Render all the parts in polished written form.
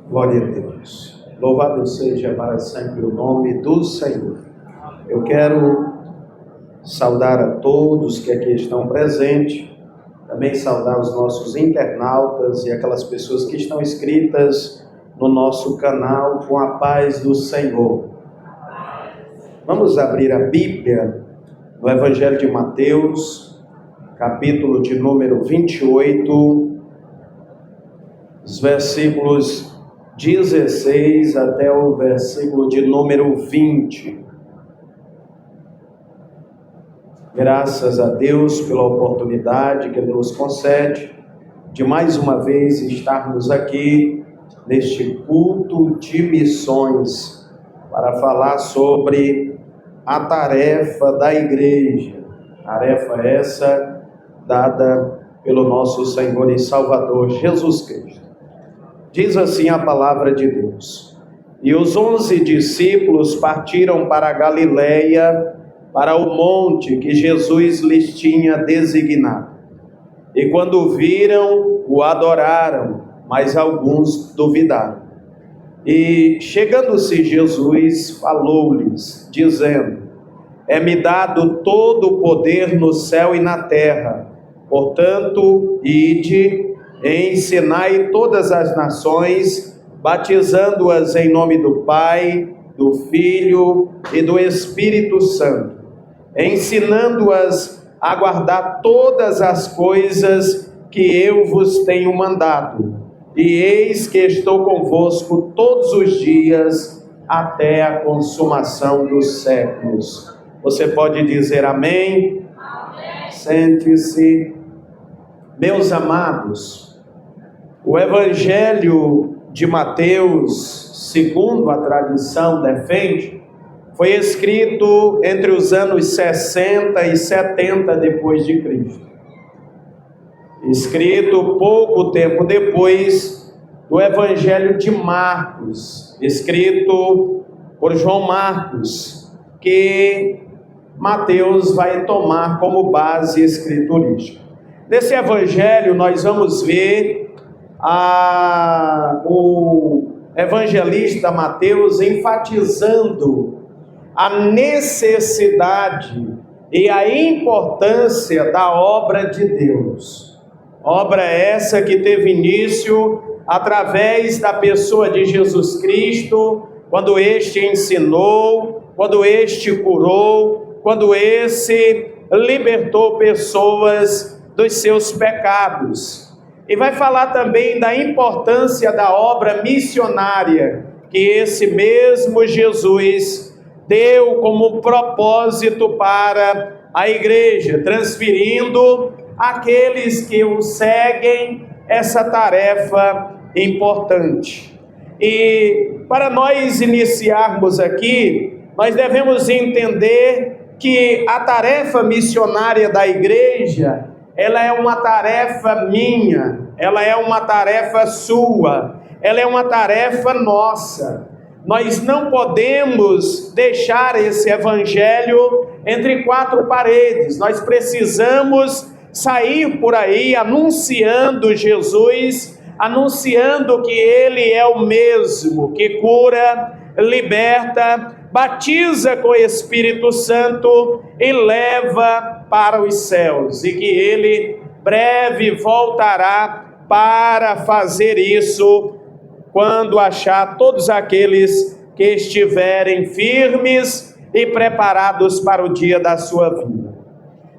Glória a Deus. Louvado seja para sempre o nome do Senhor. Eu quero saudar a todos que aqui estão presentes, também saudar os nossos internautas e aquelas pessoas que estão inscritas no nosso canal com a paz do Senhor. Vamos abrir a Bíblia no Evangelho de Mateus, capítulo de número 28, os versículos 16 até o versículo de número 20. Graças a Deus pela oportunidade que Ele nos concede de mais uma vez estarmos aqui neste culto de missões para falar sobre a tarefa da igreja, tarefa essa dada pelo nosso Senhor e Salvador Jesus Cristo. Diz assim a palavra de Deus: E os 11 discípulos partiram para a Galileia, para o monte que Jesus lhes tinha designado. E quando viram, o adoraram, mas alguns duvidaram. E chegando-se Jesus, falou-lhes, dizendo: É-me dado todo o poder no céu e na terra. Portanto, ide, ensinai todas as nações, batizando-as em nome do Pai, do Filho e do Espírito Santo, ensinando-as a guardar todas as coisas que eu vos tenho mandado. E eis que estou convosco todos os dias, até a consumação dos séculos. Você pode dizer amém? Amém. Sente-se. Meus amados, o Evangelho de Mateus, segundo a tradição defende, foi escrito entre os anos 60 e 70 depois de Cristo. Escrito pouco tempo depois do Evangelho de Marcos, escrito por João Marcos, que Mateus vai tomar como base escriturística. Nesse Evangelho nós vamos ver o evangelista Mateus enfatizando a necessidade e a importância da obra de Deus. Obra essa que teve início através da pessoa de Jesus Cristo, quando este ensinou, quando este curou, quando esse libertou pessoas dos seus pecados. E vai falar também da importância da obra missionária que esse mesmo Jesus deu como propósito para a igreja, transferindo àqueles que o seguem essa tarefa importante. E para nós iniciarmos aqui, nós devemos entender que a tarefa missionária da igreja, ela é uma tarefa minha, ela é uma tarefa sua, ela é uma tarefa nossa. Nós não podemos deixar esse evangelho entre quatro paredes. Nós precisamos sair por aí anunciando Jesus, anunciando que Ele é o mesmo que cura, liberta, batiza com o Espírito Santo e leva para os céus, e que Ele breve voltará para fazer isso quando achar todos aqueles que estiverem firmes e preparados para o dia da sua vinda.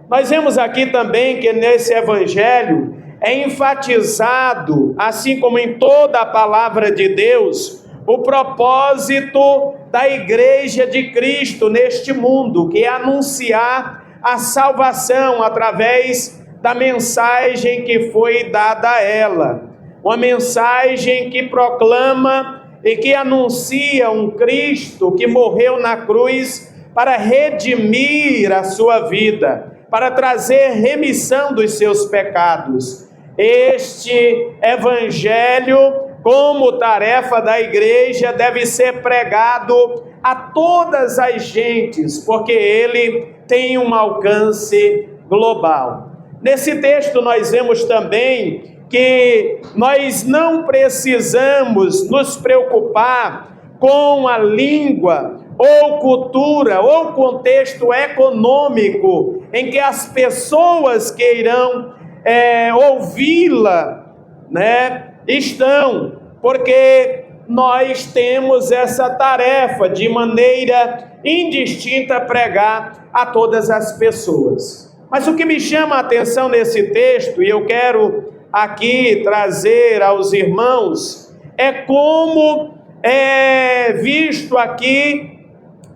Nós vemos aqui também que nesse evangelho é enfatizado, assim como em toda a palavra de Deus, o propósito da igreja de Cristo neste mundo, que é anunciar a salvação através da mensagem que foi dada a ela. Uma mensagem que proclama e que anuncia um Cristo que morreu na cruz para redimir a sua vida, para trazer remissão dos seus pecados. Este evangelho, como tarefa da igreja, deve ser pregado a todas as gentes, porque ele tem um alcance global. Nesse texto nós vemos também que nós não precisamos nos preocupar com a língua, ou cultura, ou contexto econômico em que as pessoas que irão ouvi-la, estão, porque nós temos essa tarefa de maneira indistinta pregar a todas as pessoas. Mas o que me chama a atenção nesse texto, e eu quero aqui trazer aos irmãos, é como é visto aqui,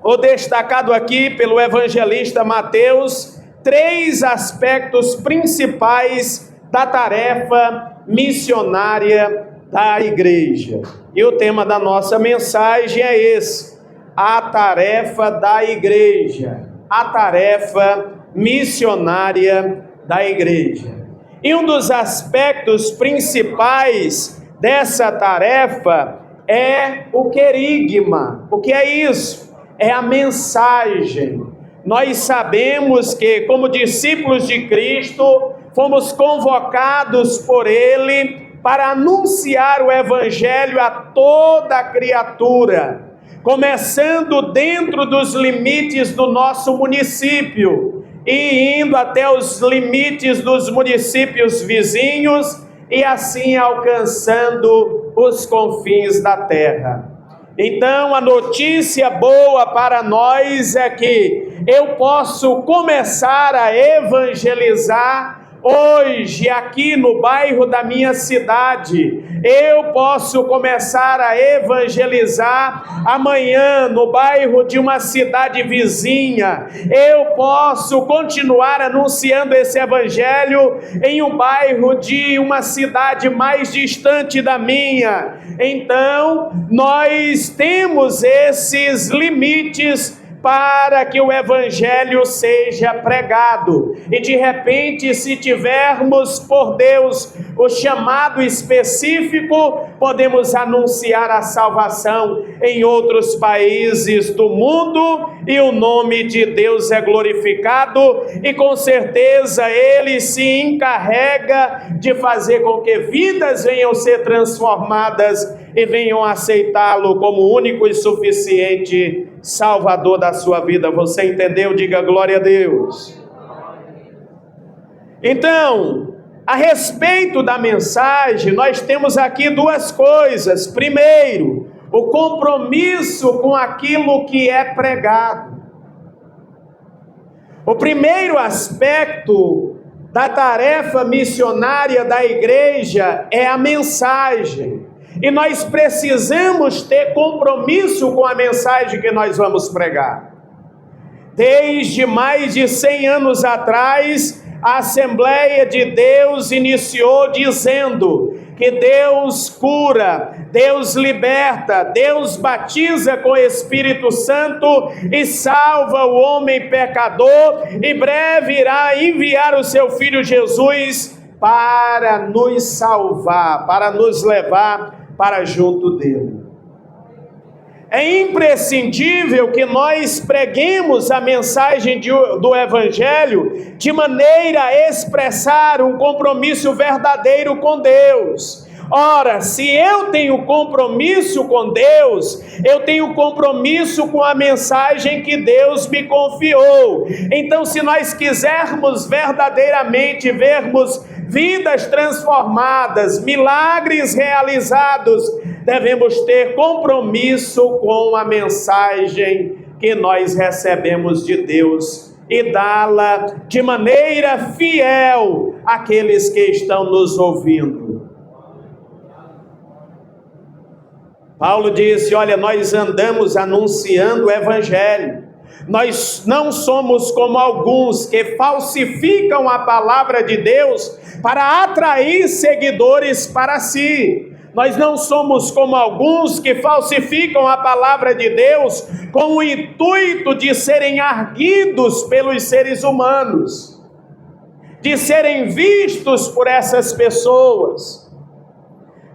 ou destacado aqui pelo evangelista Mateus, 3 aspectos principais da tarefa missionária da igreja. E o tema da nossa mensagem é esse: a tarefa da igreja, a tarefa missionária da igreja. E um dos aspectos principais dessa tarefa é o querigma. O que é isso? É a mensagem. Nós sabemos que, como discípulos de Cristo, fomos convocados por Ele para anunciar o Evangelho a toda a criatura, começando dentro dos limites do nosso município e indo até os limites dos municípios vizinhos e assim alcançando os confins da terra. Então, a notícia boa para nós é que eu posso começar a evangelizar hoje aqui no bairro da minha cidade. Eu posso começar a evangelizar amanhã no bairro de uma cidade vizinha. Eu posso continuar anunciando esse evangelho em um bairro de uma cidade mais distante da minha. Então, nós temos esses limites para que o evangelho seja pregado. E de repente, se tivermos por Deus o chamado específico, podemos anunciar a salvação em outros países do mundo, e o nome de Deus é glorificado, e com certeza Ele se encarrega de fazer com que vidas venham ser transformadas e venham aceitá-lo como único e suficiente Salvador da sua vida. Você entendeu? Diga glória a Deus. Então, a respeito da mensagem, nós temos aqui 2 coisas. Primeiro, o compromisso com aquilo que é pregado. O primeiro aspecto da tarefa missionária da igreja é a mensagem. E nós precisamos ter compromisso com a mensagem que nós vamos pregar. Desde mais de 100 anos atrás, a Assembleia de Deus iniciou dizendo que Deus cura, Deus liberta, Deus batiza com o Espírito Santo e salva o homem pecador, e breve irá enviar o seu Filho Jesus para nos salvar, para nos levar para junto dele. É imprescindível que nós preguemos a mensagem do Evangelho de maneira a expressar um compromisso verdadeiro com Deus. Ora, se eu tenho compromisso com Deus, eu tenho compromisso com a mensagem que Deus me confiou. Então, se nós quisermos verdadeiramente vermos vidas transformadas, milagres realizados, devemos ter compromisso com a mensagem que nós recebemos de Deus e dá-la de maneira fiel àqueles que estão nos ouvindo. Paulo disse: olha, nós andamos anunciando o Evangelho. Nós não somos como alguns que falsificam a palavra de Deus para atrair seguidores para si. Nós não somos como alguns que falsificam a palavra de Deus com o intuito de serem arguidos pelos seres humanos, de serem vistos por essas pessoas.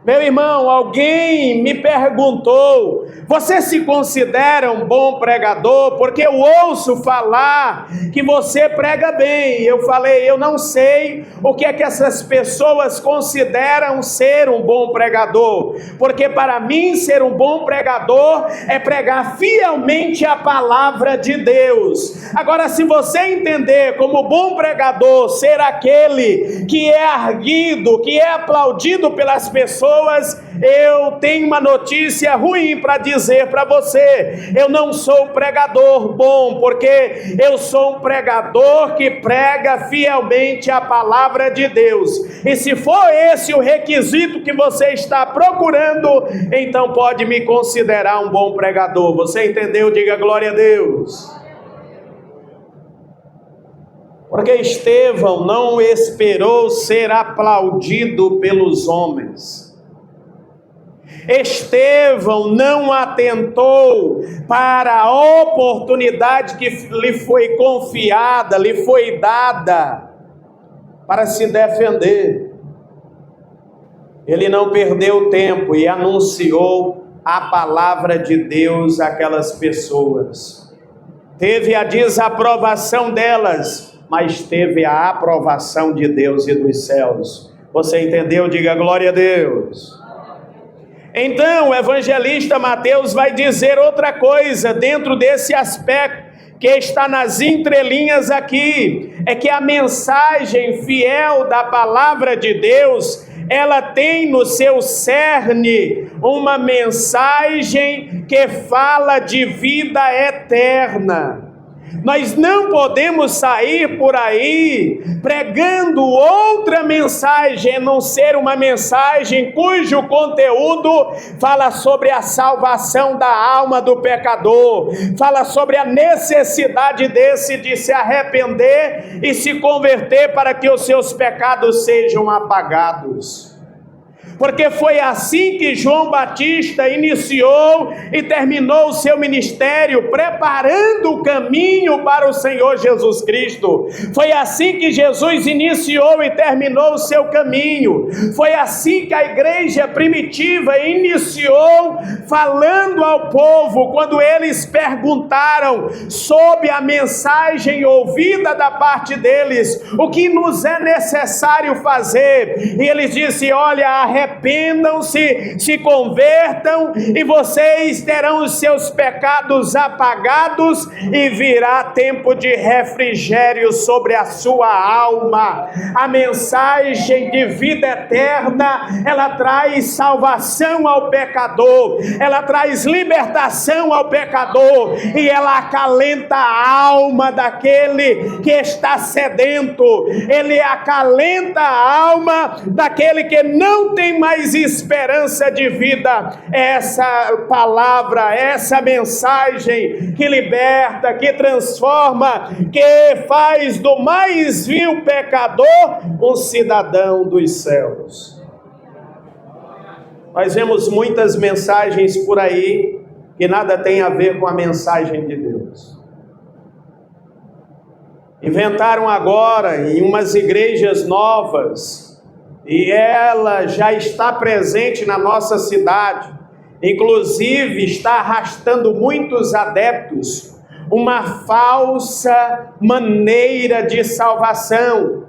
Meu irmão, alguém me perguntou: você se considera um bom pregador? Porque eu ouço falar que você prega bem. Eu falei: eu não sei o que é que essas pessoas consideram ser um bom pregador, porque para mim ser um bom pregador é pregar fielmente a palavra de Deus. Agora, se você entender como bom pregador ser aquele que é erguido, que é aplaudido pelas pessoas, eu tenho uma notícia ruim para dizer para você: eu não sou pregador bom, porque eu sou um pregador que prega fielmente a palavra de Deus. E se for esse o requisito que você está procurando, então pode me considerar um bom pregador. Você entendeu? Diga glória a Deus. Porque Estevão não esperou ser aplaudido pelos homens. Estevão não atentou para a oportunidade que lhe foi confiada, lhe foi dada para se defender. Ele não perdeu tempo e anunciou a palavra de Deus àquelas pessoas. Teve a desaprovação delas, mas teve a aprovação de Deus e dos céus. Você entendeu? Diga glória a Deus. Então, o evangelista Mateus vai dizer outra coisa dentro desse aspecto que está nas entrelinhas aqui, é que a mensagem fiel da palavra de Deus, ela tem no seu cerne uma mensagem que fala de vida eterna. Nós não podemos sair por aí pregando outra mensagem, a não ser uma mensagem cujo conteúdo fala sobre a salvação da alma do pecador, fala sobre a necessidade desse de se arrepender e se converter para que os seus pecados sejam apagados. Porque foi assim que João Batista iniciou e terminou o seu ministério, preparando o caminho para o Senhor Jesus Cristo. Foi assim que Jesus iniciou e terminou o seu caminho. Foi assim que a igreja primitiva iniciou, falando ao povo, quando eles perguntaram sobre a mensagem ouvida da parte deles, o que nos é necessário fazer. E eles disseram: olha, arrependam-se, se convertam, e vocês terão os seus pecados apagados, e virá tempo de refrigério sobre a sua alma. A mensagem de vida eterna, ela traz salvação ao pecador, ela traz libertação ao pecador, e ela acalenta a alma daquele que está sedento. Ele acalenta a alma daquele que não tem mais esperança de vida. Essa palavra, essa mensagem que liberta, que transforma, que faz do mais vil pecador um cidadão dos céus. Nós vemos muitas mensagens por aí que nada tem a ver com a mensagem de Deus. Inventaram agora em umas igrejas novas, e ela já está presente na nossa cidade, inclusive está arrastando muitos adeptos, uma falsa maneira de salvação.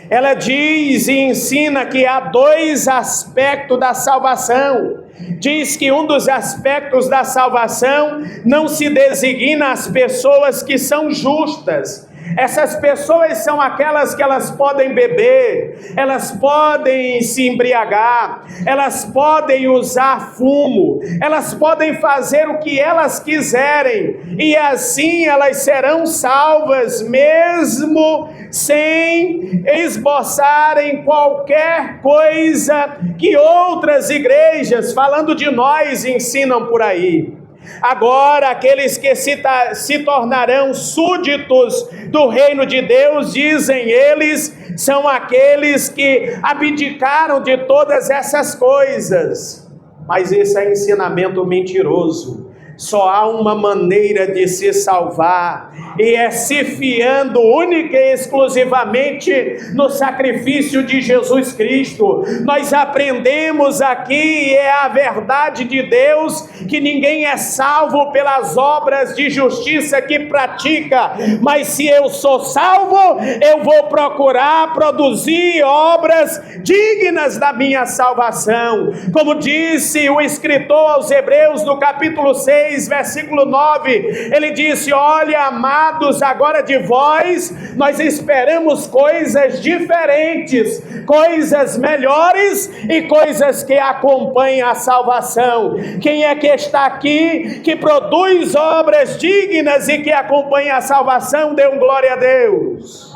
Ela diz e ensina que há dois aspectos da salvação. Diz que um dos aspectos da salvação não se designa as pessoas que são justas. Essas pessoas são aquelas que elas podem beber, elas podem se embriagar, elas podem usar fumo, elas podem fazer o que elas quiserem, e assim elas serão salvas, mesmo sem esboçarem qualquer coisa que outras igrejas, falando de nós, ensinam por aí. Agora, aqueles que se tornarão súditos do reino de Deus, dizem eles, são aqueles que abdicaram de todas essas coisas. Mas esse é ensinamento mentiroso. Só há uma maneira de se salvar, e é se fiando única e exclusivamente no sacrifício de Jesus Cristo. Nós aprendemos aqui, e é a verdade de Deus, que ninguém é salvo pelas obras de justiça que pratica, mas se eu sou salvo, eu vou procurar produzir obras dignas da minha salvação. Como disse o escritor aos Hebreus no capítulo 6, versículo 9, ele disse: olha, amados, agora de vós nós esperamos coisas diferentes, coisas melhores e coisas que acompanham a salvação. Quem é que está aqui que produz obras dignas e que acompanha a salvação? Dê um glória a Deus.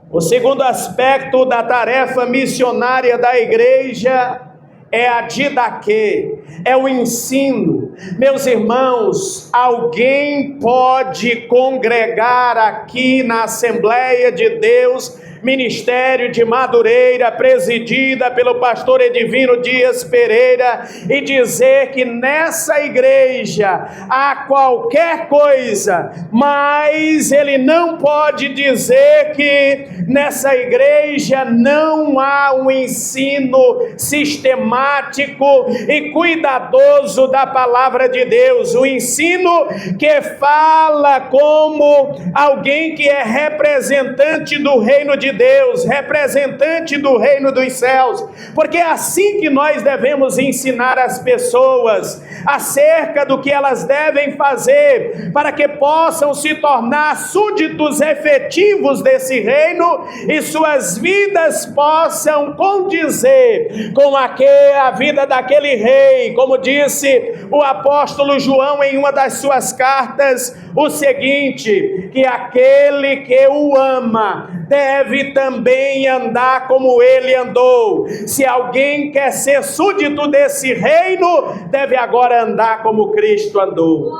O segundo aspecto da tarefa missionária da igreja é a didaquê, é o ensino. Meus irmãos, alguém pode congregar aqui na Assembleia de Deus, Ministério de Madureira, presidida pelo pastor Edivino Dias Pereira, e dizer que nessa igreja há qualquer coisa, mas ele não pode dizer que nessa igreja não há um ensino sistemático e cuidadoso da palavra de Deus, o ensino que fala como alguém que é representante do reino de Deus, representante do reino dos céus, porque é assim que nós devemos ensinar as pessoas acerca do que elas devem fazer para que possam se tornar súditos efetivos desse reino e suas vidas possam condizer com a vida daquele rei. Como disse o apóstolo João em uma das suas cartas, o seguinte: que aquele que o ama deve também andar como ele andou. Se alguém quer ser súdito desse reino, deve agora andar como Cristo andou,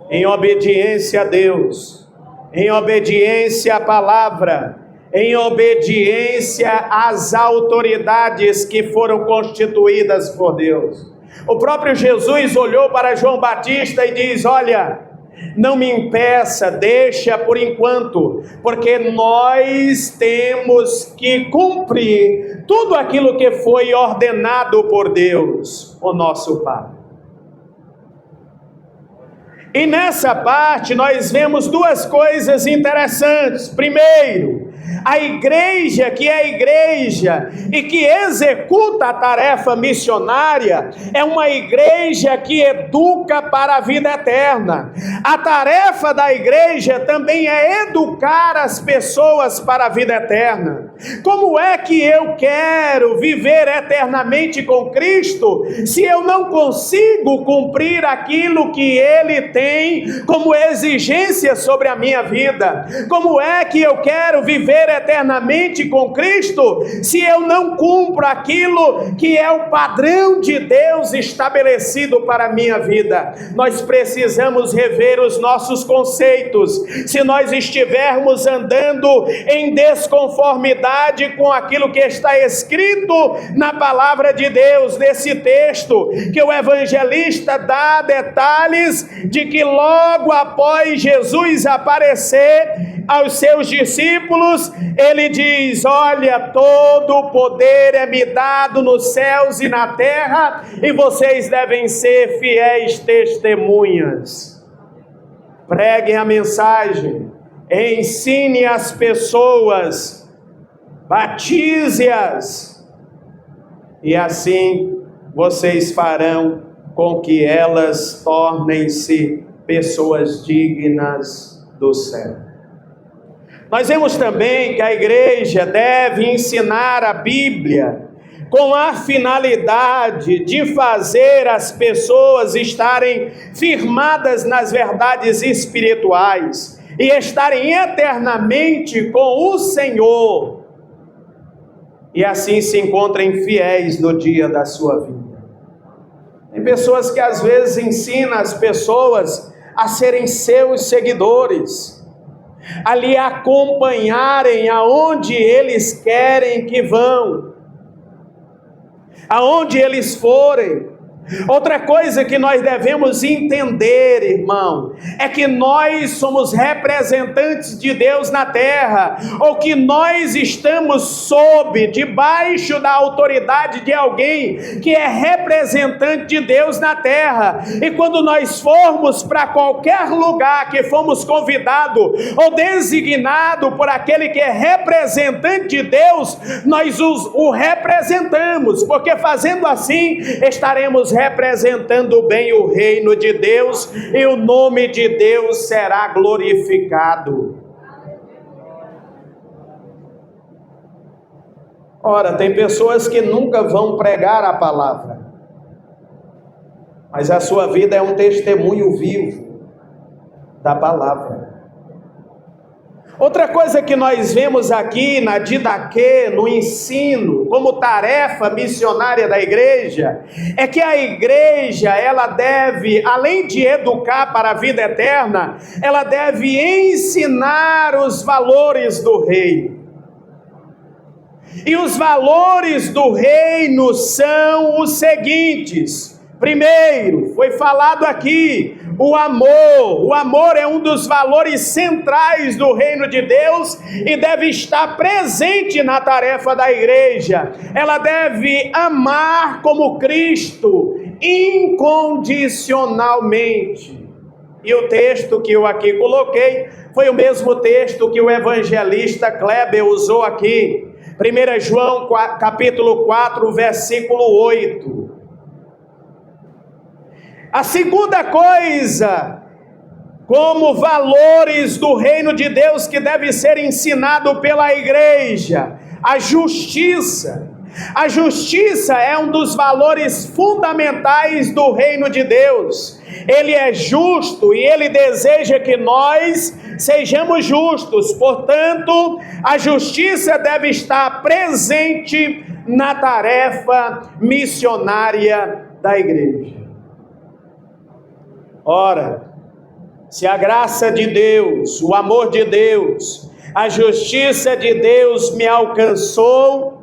em obediência a Deus, em obediência à palavra, em obediência às autoridades que foram constituídas por Deus. O próprio Jesus olhou para João Batista e diz: olha, não me impeça, deixa por enquanto, porque nós temos que cumprir tudo aquilo que foi ordenado por Deus, o nosso Pai. E nessa parte nós vemos duas coisas interessantes. Primeiro, a igreja que é a igreja e que executa a tarefa missionária é uma igreja que educa para a vida eterna. A tarefa da igreja também é educar as pessoas para a vida eterna. Como é que eu quero viver eternamente com Cristo se eu não consigo cumprir aquilo que Ele tem como exigência sobre a minha vida? Como é que eu quero viver eternamente com Cristo se eu não cumpro aquilo que é o padrão de Deus estabelecido para a minha vida? Nós precisamos rever os nossos conceitos. Se nós estivermos andando em desconformidade com aquilo que está escrito na palavra de Deus, nesse texto que o evangelista dá detalhes de que logo após Jesus aparecer aos seus discípulos, ele diz: olha, todo o poder é me dado nos céus e na terra, e vocês devem ser fiéis testemunhas. Preguem a mensagem, ensine as pessoas, batize-as, e assim vocês farão com que elas tornem-se pessoas dignas do céu. Nós vemos também que a igreja deve ensinar a Bíblia com a finalidade de fazer as pessoas estarem firmadas nas verdades espirituais e estarem eternamente com o Senhor, e assim se encontrem fiéis no dia da sua vida. Tem pessoas que às vezes ensinam as pessoas a serem seus seguidores, a lhe acompanharem aonde eles querem que vão, aonde eles forem, Outra coisa que nós devemos entender, irmão, é que nós somos representantes de Deus na terra, ou que nós estamos debaixo da autoridade de alguém que é representante de Deus na terra. E quando nós formos para qualquer lugar que fomos convidados ou designados por aquele que é representante de Deus, nós o representamos, porque fazendo assim estaremos representando bem o reino de Deus e o nome de Deus será glorificado. Ora, tem pessoas que nunca vão pregar a palavra, mas a sua vida é um testemunho vivo da palavra. Outra coisa que nós vemos aqui na didaquê, no ensino, como tarefa missionária da igreja, é que a igreja, ela deve, além de educar para a vida eterna, ela deve ensinar os valores do reino. E os valores do reino são os seguintes. Primeiro, foi falado aqui, o amor. O amor é um dos valores centrais do reino de Deus e deve estar presente na tarefa da igreja. Ela deve amar como Cristo, incondicionalmente. E o texto que eu aqui coloquei foi o mesmo texto que o evangelista Kleber usou aqui. 1 João capítulo 4, versículo 8. A segunda coisa, como valores do reino de Deus que deve ser ensinado pela igreja, a justiça. A justiça é um dos valores fundamentais do reino de Deus. Ele é justo e ele deseja que nós sejamos justos. Portanto, a justiça deve estar presente na tarefa missionária da igreja. Ora, se a graça de Deus, o amor de Deus, a justiça de Deus me alcançou,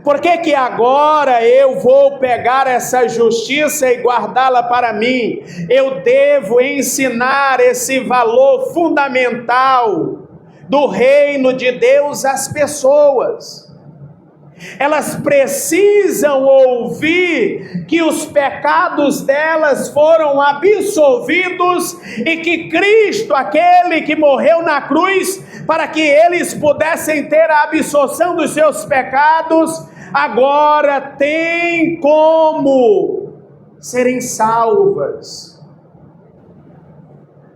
por que agora eu vou pegar essa justiça e guardá-la para mim? Eu devo ensinar esse valor fundamental do reino de Deus às pessoas. Elas precisam ouvir que os pecados delas foram absolvidos e que Cristo, aquele que morreu na cruz, para que eles pudessem ter a absolvição dos seus pecados, agora tem como serem salvas,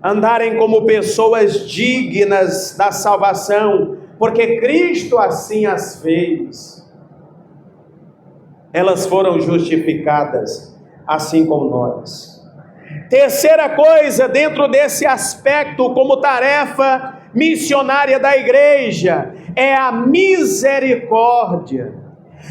andarem como pessoas dignas da salvação, porque Cristo assim as fez. Elas foram justificadas, assim como nós. Terceira coisa, dentro desse aspecto, como tarefa missionária da igreja, é a misericórdia.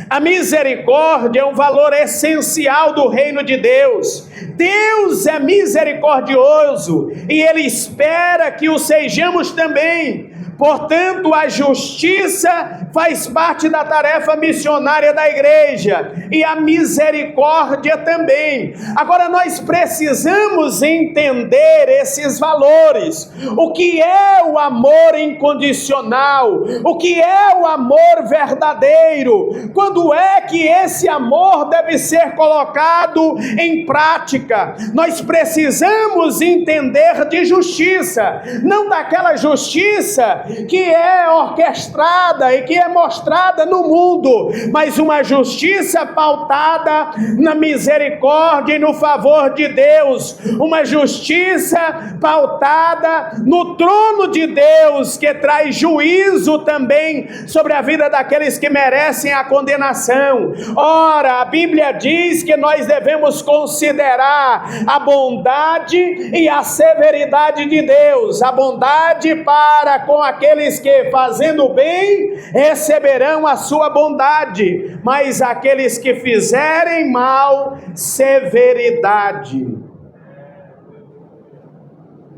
A misericórdia é um valor essencial do reino de Deus. Deus é misericordioso e Ele espera que o sejamos também. Portanto, a justiça faz parte da tarefa missionária da igreja e a misericórdia também. Agora nós precisamos entender esses valores. O que é o amor incondicional? O que é o amor verdadeiro? Quando é que esse amor deve ser colocado em prática? Nós precisamos entender de justiça, não daquela justiça que é orquestrada e que é mostrada no mundo, mas uma justiça pautada na misericórdia e no favor de Deus, uma justiça pautada no trono de Deus, que traz juízo também sobre a vida daqueles que merecem a condenação. Ora, a Bíblia diz que nós devemos considerar a bondade e a severidade de Deus, a bondade para com aqueles que, fazendo bem, receberão a sua bondade, mas aqueles que fizerem mal, severidade.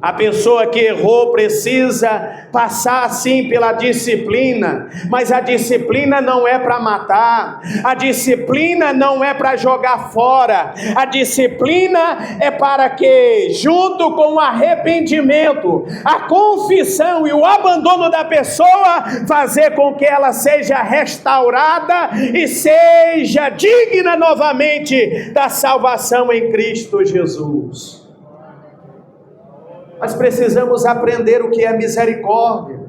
A pessoa que errou precisa passar sim pela disciplina, mas a disciplina não é para matar, a disciplina não é para jogar fora, a disciplina é para que, junto com o arrependimento, a confissão e o abandono da pessoa, fazer com que ela seja restaurada e seja digna novamente da salvação em Cristo Jesus. Nós precisamos aprender o que é misericórdia.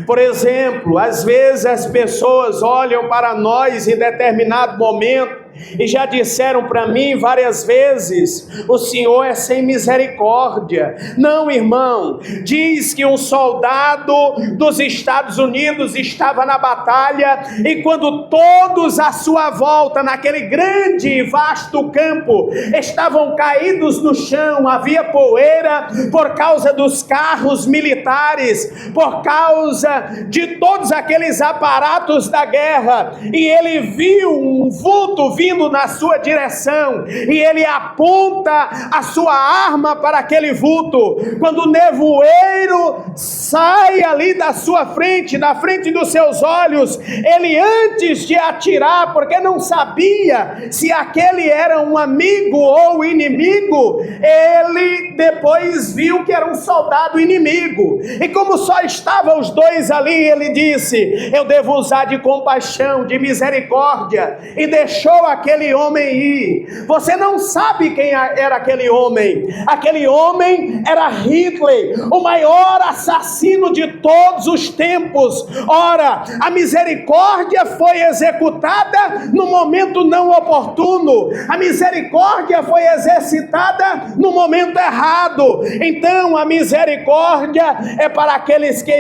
Por exemplo, às vezes as pessoas olham para nós em determinado momento e já disseram para mim várias vezes: o Senhor é sem misericórdia. Não, irmão, diz que um soldado dos Estados Unidos estava na batalha e quando todos à sua volta, naquele grande e vasto campo, estavam caídos no chão, havia poeira por causa dos carros militares, por causa de todos aqueles aparatos da guerra, e ele viu um vulto vindo na sua direção, e ele aponta a sua arma para aquele vulto. Quando o nevoeiro sai ali da sua frente, na frente dos seus olhos, ele, antes de atirar, porque não sabia se aquele era um amigo ou inimigo, ele depois viu que era um soldado inimigo, e como só estavam os dois ali, ele disse: eu devo usar de compaixão, de misericórdia, e deixou aquele homem ir. Você não sabe quem era aquele homem. Aquele homem era Hitler, o maior assassino de todos os tempos. Ora, a misericórdia foi executada no momento não oportuno, a misericórdia foi exercitada no momento errado. Então a misericórdia é para aqueles que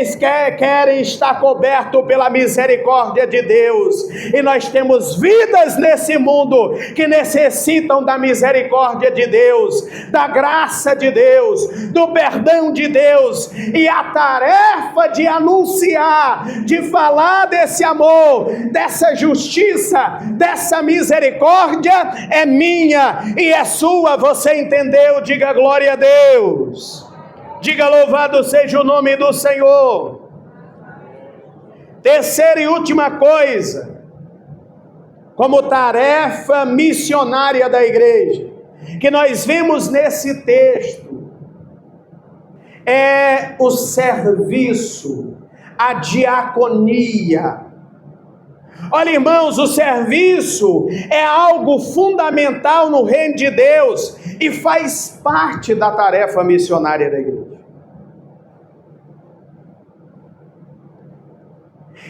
querem estar cobertos pela misericórdia de Deus, e nós temos vidas nesse mundo que necessitam da misericórdia de Deus, da graça de Deus, do perdão de Deus, e a tarefa de anunciar, de falar desse amor, dessa justiça, dessa misericórdia é minha e é sua. Você entendeu? Diga glória a Deus, diga louvado seja o nome do Senhor. Terceira e última coisa, como tarefa missionária da igreja, que nós vemos nesse texto, é o serviço, a diaconia. Olha, irmãos, o serviço é algo fundamental no reino de Deus e faz parte da tarefa missionária da igreja.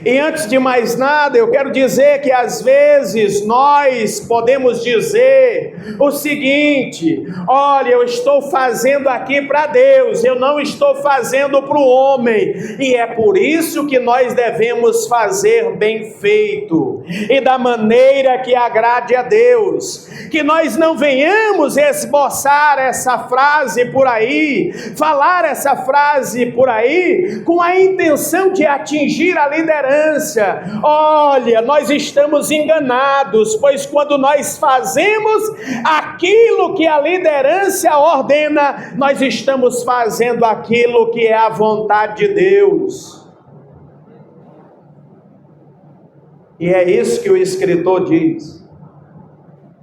E antes de mais nada, eu quero dizer que às vezes nós podemos dizer o seguinte: olha, eu estou fazendo aqui para Deus, eu não estou fazendo para o homem, e é por isso que nós devemos fazer bem feito, e da maneira que agrade a Deus, que nós não venhamos esboçar essa frase por aí, falar essa frase por aí, com a intenção de atingir a liderança. Olha, nós estamos enganados, pois quando nós fazemos aquilo que a liderança ordena, nós estamos fazendo aquilo que é a vontade de Deus. E é isso que o escritor diz: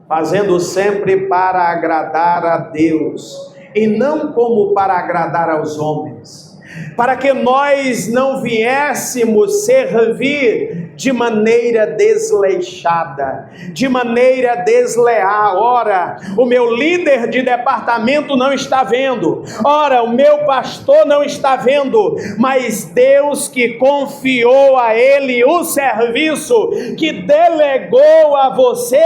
fazendo sempre para agradar a Deus, e não como para agradar aos homens, para que nós não viéssemos servir de maneira desleixada, de maneira desleal. Ora, o meu líder de departamento não está vendo, ora, o meu pastor não está vendo, mas Deus que confiou a ele o serviço, que delegou a você,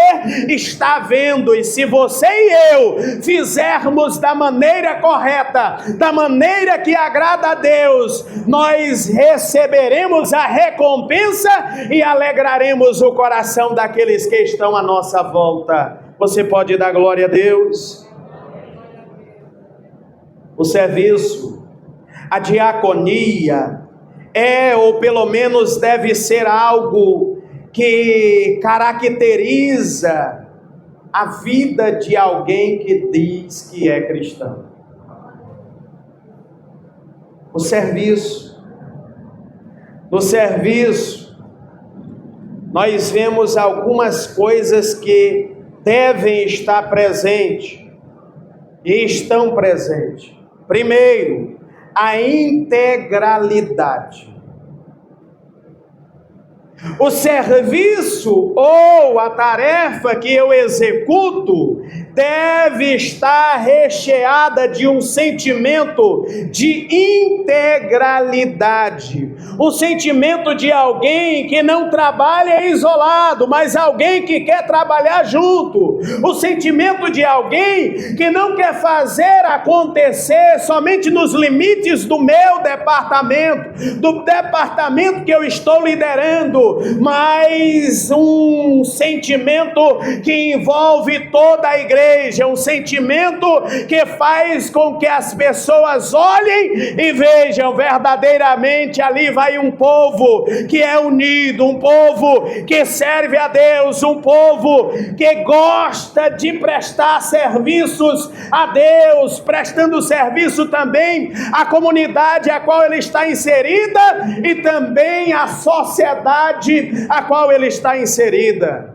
está vendo. E se você e eu fizermos da maneira correta, da maneira que agrada a Deus, nós receberemos a recompensa e alegraremos o coração daqueles que estão à nossa volta. Você pode dar glória a Deus? O serviço, a diaconia, ou pelo menos deve ser algo que caracteriza a vida de alguém que diz que é cristão. O serviço. No serviço, nós vemos algumas coisas que devem estar presentes e estão presentes. Primeiro, a integralidade. O serviço ou a tarefa que eu executo deve estar recheada de um sentimento de integralidade. O sentimento de alguém que não trabalha isolado, mas alguém que quer trabalhar junto. O sentimento de alguém que não quer fazer acontecer somente nos limites do meu departamento, do departamento que eu estou liderando, mas um sentimento que envolve toda a igreja, um sentimento que faz com que as pessoas olhem e vejam verdadeiramente ali vai um povo que é unido, um povo que serve a Deus, um povo que gosta de prestar serviços a Deus, prestando serviço também à comunidade a qual ele está inserida e também à sociedade a qual ele está inserida.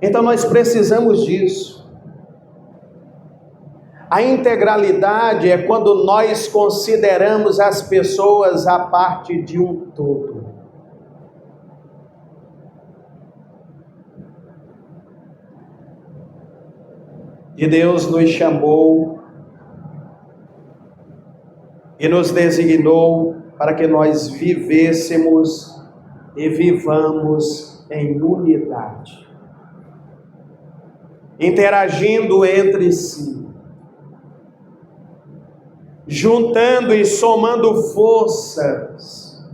Então nós precisamos disso. A integralidade é quando nós consideramos as pessoas a parte de um todo. E Deus nos chamou e nos designou para que nós vivêssemos e vivamos em unidade, interagindo entre si, juntando e somando forças.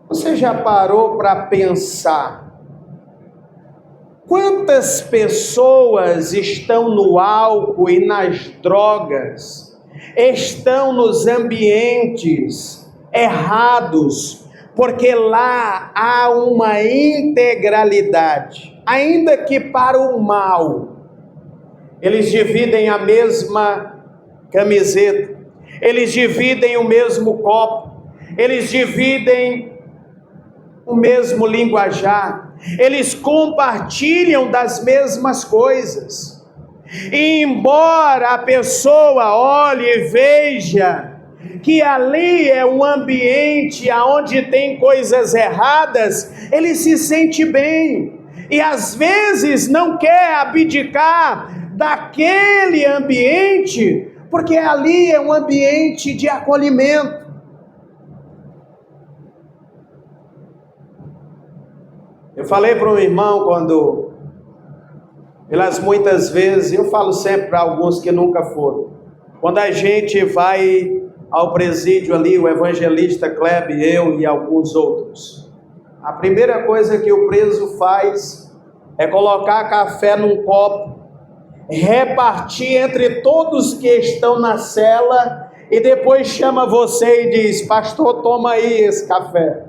Você já parou para pensar quantas pessoas estão no álcool e nas drogas, estão nos ambientes errados, porque lá há uma integralidade, ainda que para o mal. Eles dividem a mesma camiseta, eles dividem o mesmo copo, eles dividem o mesmo linguajar, eles compartilham das mesmas coisas. E embora a pessoa olhe e veja que ali é um ambiente onde tem coisas erradas, ele se sente bem. E às vezes não quer abdicar daquele ambiente, porque ali é um ambiente de acolhimento. Eu falei para um irmão quando, pelas muitas vezes, eu falo sempre para alguns que nunca foram, quando a gente vai ao presídio ali, o evangelista Kleber, eu e alguns outros, a primeira coisa que o preso faz é colocar café num copo, repartir entre todos que estão na cela e depois chama você e diz: pastor, toma aí esse café.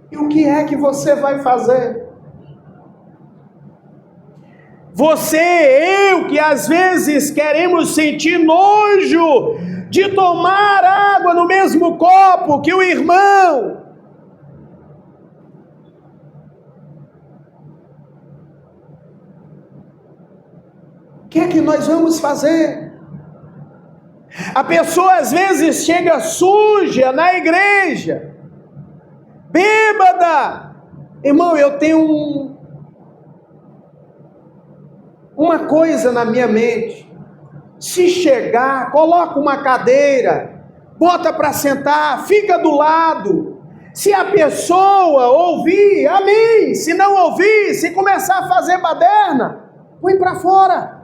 E o que é que você vai fazer? Você, eu, que às vezes queremos sentir nojo de tomar água no mesmo copo que o irmão. O que é que nós vamos fazer? A pessoa às vezes chega suja na igreja, bêbada. Irmão, eu tenho uma coisa na minha mente: se chegar, coloca uma cadeira, bota para sentar, fica do lado. Se a pessoa ouvir, amém. Se não ouvir, se começar a fazer baderna, põe para fora.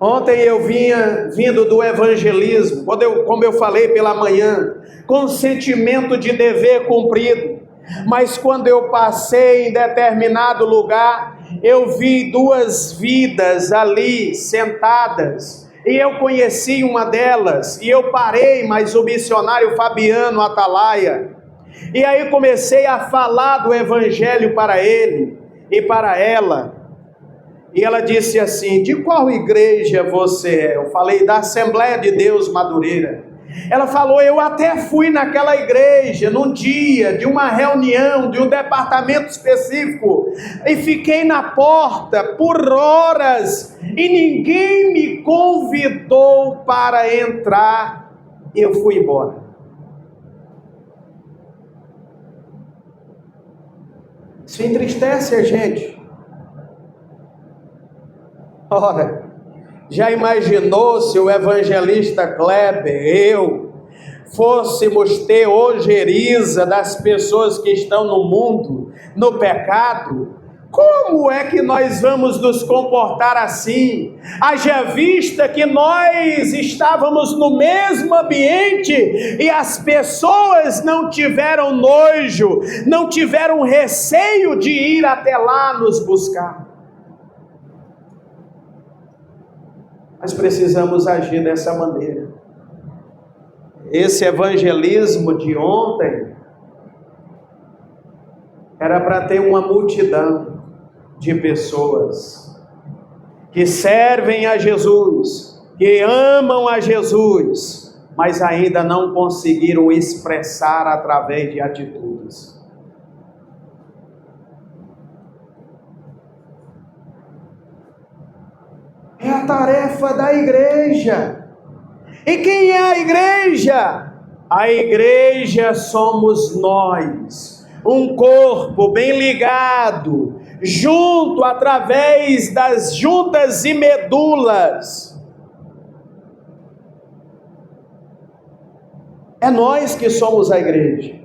Ontem eu vindo do evangelismo, como eu falei pela manhã, com sentimento de dever cumprido. Mas quando eu passei em determinado lugar, eu vi duas vidas ali sentadas, e eu conheci uma delas, e eu parei, mas o missionário Fabiano Atalaia, E aí comecei a falar do evangelho para ele e para ela. E ela disse assim: de qual igreja você é? Eu falei: da Assembleia de Deus Madureira. Ela falou: eu até fui naquela igreja num dia de uma reunião de um departamento específico e fiquei na porta por horas e ninguém me convidou para entrar e eu fui embora. Isso entristece a gente. Ora, já imaginou se o evangelista Kleber, eu, fôssemos ter ojeriza das pessoas que estão no mundo, no pecado? Como é que nós vamos nos comportar assim? Haja vista que nós estávamos no mesmo ambiente e as pessoas não tiveram nojo, não tiveram receio de ir até lá nos buscar. Nós precisamos agir dessa maneira. Esse evangelismo de ontem era para ter uma multidão de pessoas que servem a Jesus, que amam a Jesus, mas ainda não conseguiram expressar através de atitudes. É a tarefa da igreja. E quem é a igreja? A igreja somos nós, um corpo bem ligado, junto através das juntas e medulas. É nós que somos a igreja.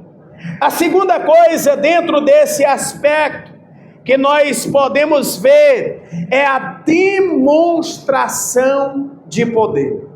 A segunda coisa dentro desse aspecto que nós podemos ver é a demonstração de poder.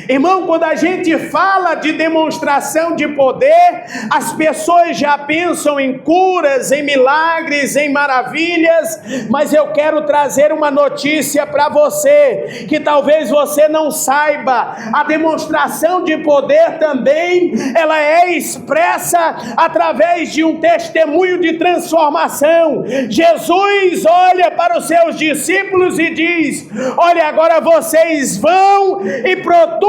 Irmão, quando a gente fala de demonstração de poder, as pessoas já pensam em curas, em milagres, em maravilhas, mas eu quero trazer uma notícia para você, que talvez você não saiba. A demonstração de poder também, ela é expressa através de um testemunho de transformação. Jesus olha para os seus discípulos e diz: olha, agora vocês vão e produzam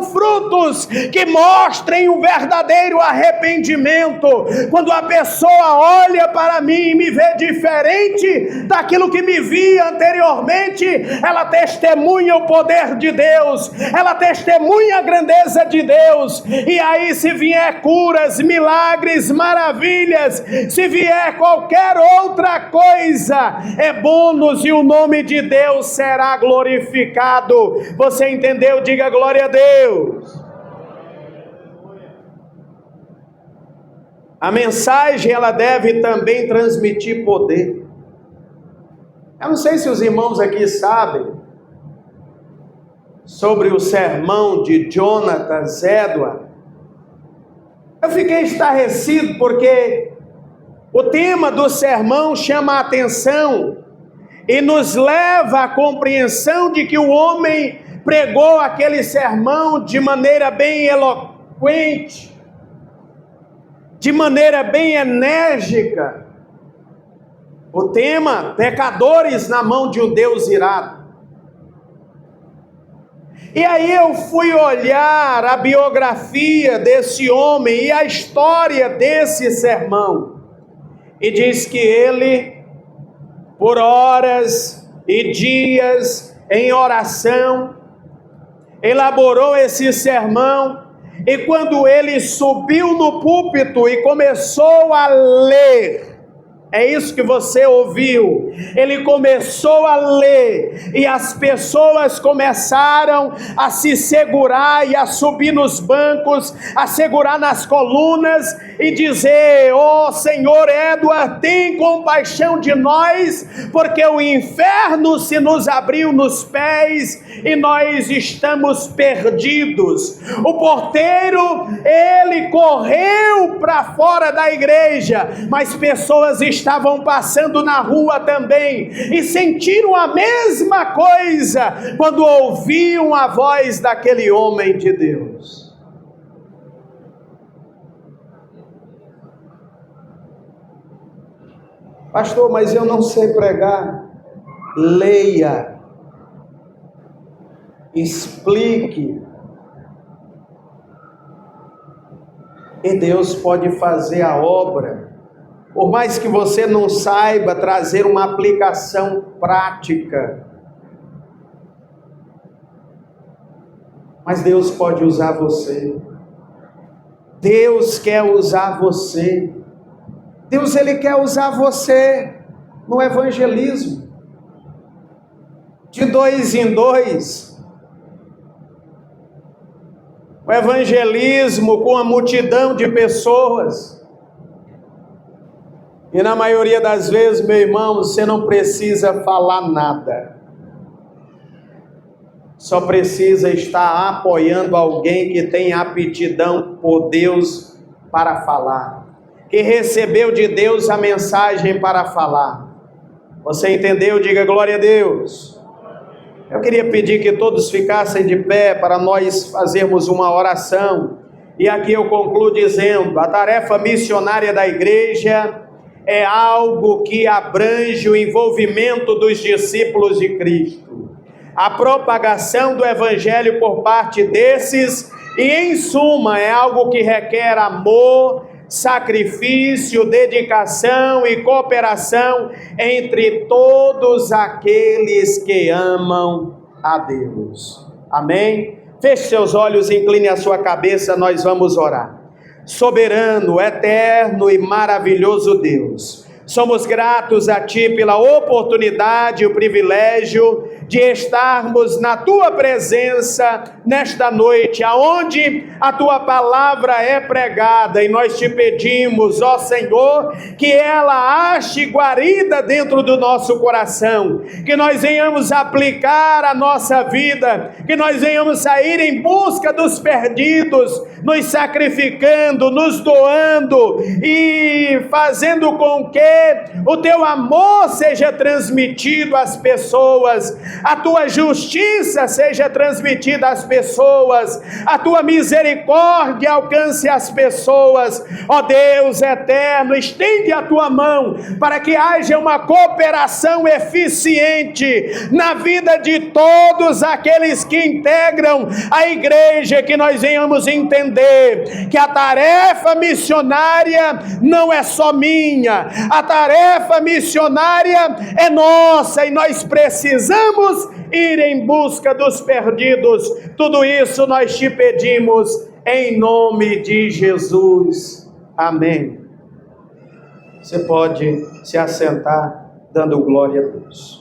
frutos que mostrem um verdadeiro arrependimento. Quando a pessoa olha para mim e me vê diferente daquilo que me via anteriormente, ela testemunha o poder de Deus, ela testemunha a grandeza de Deus. E aí, se vier curas, milagres, maravilhas, se vier qualquer outra coisa, é bônus e o nome de Deus será glorificado. Você entendeu? Diga glória a Deus. A mensagem, ela deve também transmitir poder. Eu não sei se os irmãos aqui sabem sobre o sermão de Jonathan Edwards. Eu fiquei estarrecido porque o tema do sermão chama a atenção e nos leva à compreensão de que o homem pregou aquele sermão de maneira bem eloquente, de maneira bem enérgica. O tema: pecadores na mão de um Deus irado. E aí eu fui olhar a biografia desse homem e a história desse sermão, e diz que ele, por horas e dias em oração, elaborou esse sermão, e quando ele subiu no púlpito e começou a ler, é isso que você ouviu, ele começou a ler, e as pessoas começaram a se segurar e a subir nos bancos, a segurar nas colunas e dizer: ó Senhor Edward, tem compaixão de nós, porque o inferno se nos abriu nos pés e nós estamos perdidos. O porteiro, ele correu para fora da igreja, mas pessoas estavam passando na rua também e sentiram a mesma coisa quando ouviam a voz daquele homem de Deus. Pastor, mas eu não sei pregar. Leia, explique, e Deus pode fazer a obra. Por mais que você não saiba trazer uma aplicação prática, mas Deus pode usar você. Deus quer usar você. Deus, Ele quer usar você no evangelismo. De 2 em 2. O evangelismo com a multidão de pessoas. E na maioria das vezes, meu irmão, você não precisa falar nada. Só precisa estar apoiando alguém que tem aptidão por Deus para falar, que recebeu de Deus a mensagem para falar. Você entendeu? Diga glória a Deus. Eu queria pedir que todos ficassem de pé para nós fazermos uma oração. E aqui eu concluo dizendo: a tarefa missionária da igreja é algo que abrange o envolvimento dos discípulos de Cristo. A propagação do evangelho por parte desses, e em suma, é algo que requer amor, sacrifício, dedicação e cooperação entre todos aqueles que amam a Deus. Amém? Feche seus olhos e incline a sua cabeça, nós vamos orar. Soberano, eterno e maravilhoso Deus, somos gratos a Ti pela oportunidade e o privilégio de estarmos na Tua presença nesta noite, aonde a Tua palavra é pregada, e nós Te pedimos, ó Senhor, que ela ache guarida dentro do nosso coração, que nós venhamos aplicar a nossa vida, que nós venhamos sair em busca dos perdidos, nos sacrificando, nos doando e fazendo com que o Teu amor seja transmitido às pessoas, a Tua justiça seja transmitida às pessoas, a Tua misericórdia alcance as pessoas. Ó Deus eterno, estende a Tua mão para que haja uma cooperação eficiente na vida de todos aqueles que integram a igreja, que nós venhamos entender que a tarefa missionária não é só minha, a tarefa missionária é nossa, e nós precisamos ir em busca dos perdidos. Tudo isso nós Te pedimos em nome de Jesus. Amém. Você pode se assentar dando glória a Deus.